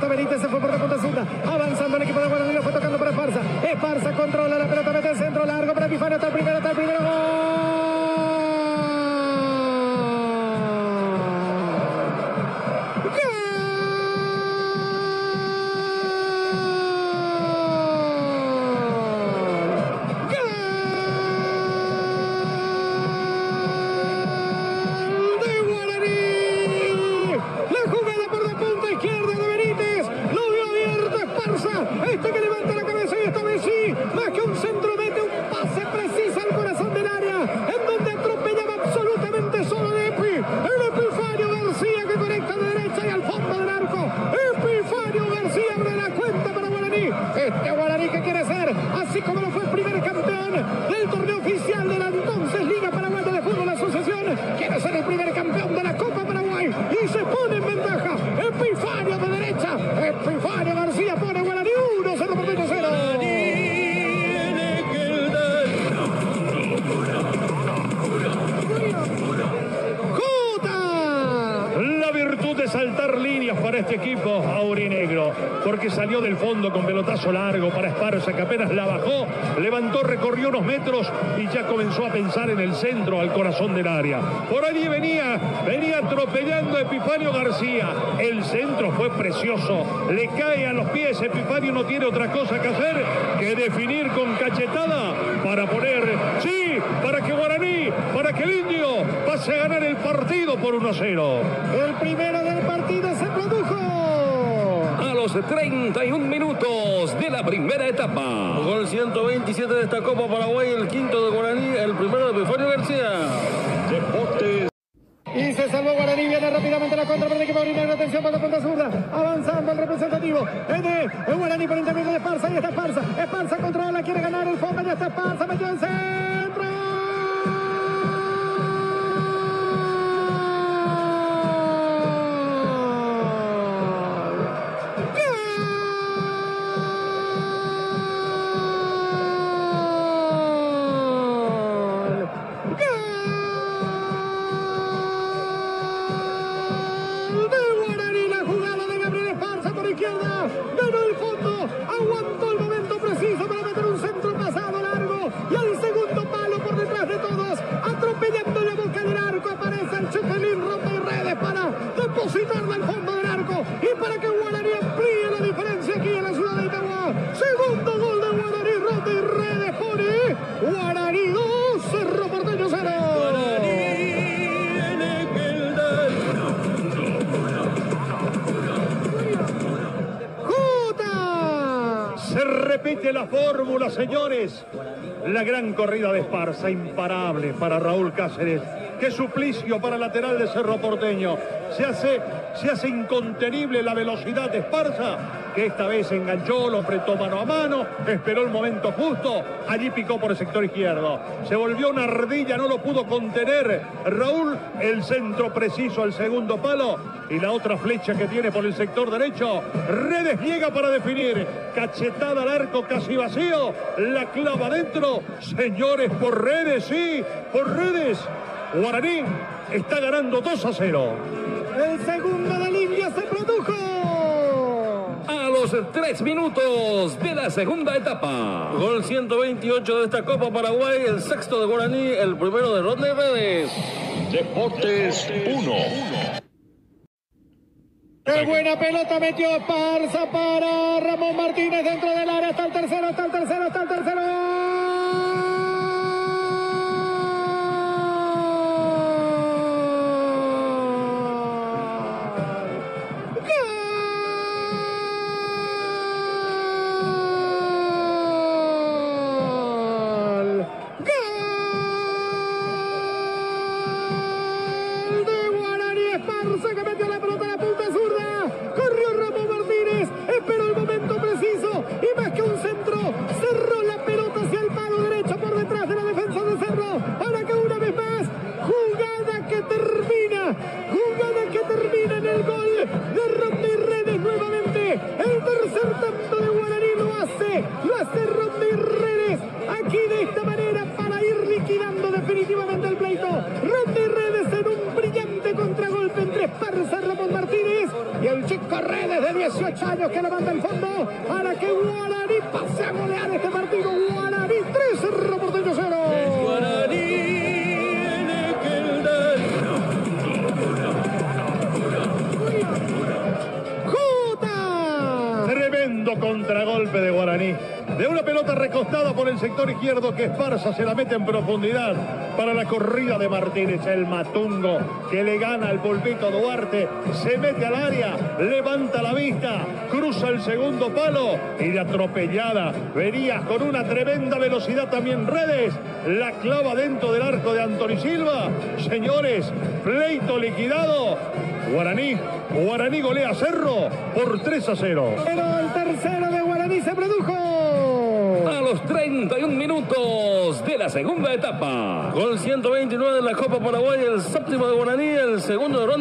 Benítez se fue por la punta zurda, avanzando el equipo de Guaraní, lo fue tocando para Esparza. Esparza controla la pelota, mete el centro largo para Epifanio, está el primero, este que levanta la cabeza y esta vez sí, más que un centro mete un pase preciso al corazón del área, en donde atropellaba absolutamente solo de Epi, el Epifanio García que conecta de derecha y al fondo del arco. Epifanio García abre la cuenta para Guaraní, este Guaraní que quiere ser, así como lo fue el primer campeón del torneo oficial de la entonces Liga Paraguaya de Fútbol Asociación, quiere ser el primer campeón de la Copa Paraguay y se pone en ventaja. Epifanio de derecha, Epifanio García pone Guaraní 1, Cerro Porteño 0. La virtud de saltar líneas para este equipo aurinegro, porque salió del fondo con pelotazo largo para Esparza, que apenas la bajó, levantó, recorrió unos metros y ya comenzó a pensar en el centro, al corazón del área. Por allí venía atropellando a Epifanio García. El centro fue precioso, le cae a los pies. Epifanio no tiene otra cosa que hacer que definir con cachetada para poner, sí, para que Guaraní, para que el Indio pase a ganar el partido por 1-0. El primero del partido se produjo a los 31 minutos de la primera etapa. Con el 127 de esta Copa Paraguay, el quinto de Guaraní, el primero de Epifanio García. Deportes. Y se salvó Guaraní, viene rápidamente la contra para el equipo aurinegro, atención para la punta zurda, avanzando el representativo, es Guaraní por intermedio de Esparza, y está Esparza, Esparza controla, quiere ganar el fondo, ya está Esparza, metió el centro. Ganó el fondo, aguantó el momento preciso para meter un centro pasado largo y al segundo palo por detrás de todos, atropellando la boca del arco, aparece el Chetelín, rompe redes para depositarla al fondo del arco y para que Guaraní amplíe la diferencia aquí en la ciudad de Itagua. Segundo gol de Guaraní, rompe y redes pone Guaraní 2, Cerro Porteño 0. Se repite la fórmula, señores. La gran corrida de Esparza, imparable para Raúl Cáceres. Qué suplicio para el lateral de Cerro Porteño. Se hace incontenible la velocidad de Esparza, que esta vez enganchó, lo apretó mano a mano, esperó el momento justo, allí picó por el sector izquierdo. Se volvió una ardilla, no lo pudo contener Raúl, el centro preciso al segundo palo y la otra flecha que tiene por el sector derecho. Redes llega para definir, cachetada al arco casi vacío, la clava adentro. Señores, por Redes, sí, por Redes. Guaraní está ganando 2-0. El segundo del Indio se produjo a los 3 minutos de la segunda etapa. Con el 128 de esta Copa Paraguay, el sexto de Guaraní, el primero de Rodney Redes. Deportes 1. Qué buena pelota metió Esparza para Ramón Martínez dentro del área. Está el tercero, está el tercero, está el tercero. Que metió la pelota a la punta zurda, corrió Ramón Martínez, esperó el momento preciso y más que un centro, cerró la pelota hacia el años que levanta el fondo para que Guaraní pase a golear este partido. Guaraní 3, Cerro Porteño 0. Tremendo contragolpe de Guaraní. De una pelota recostada por el sector izquierdo que Esparza se la mete en profundidad para la corrida de Martínez. El matungo que le gana al Pulpito Duarte. Se mete al área, levanta la vista, cruza el segundo palo y de atropellada venía con una tremenda velocidad también Redes. La clava dentro del arco de Anthony Silva. Señores, pleito liquidado. Guaraní golea a Cerro por 3-0. Pero el tercero de Guaraní se produjo a los 31 minutos de la segunda etapa. Gol 129 de la Copa Paraguay, el séptimo de Guaraní, el segundo de Ronda.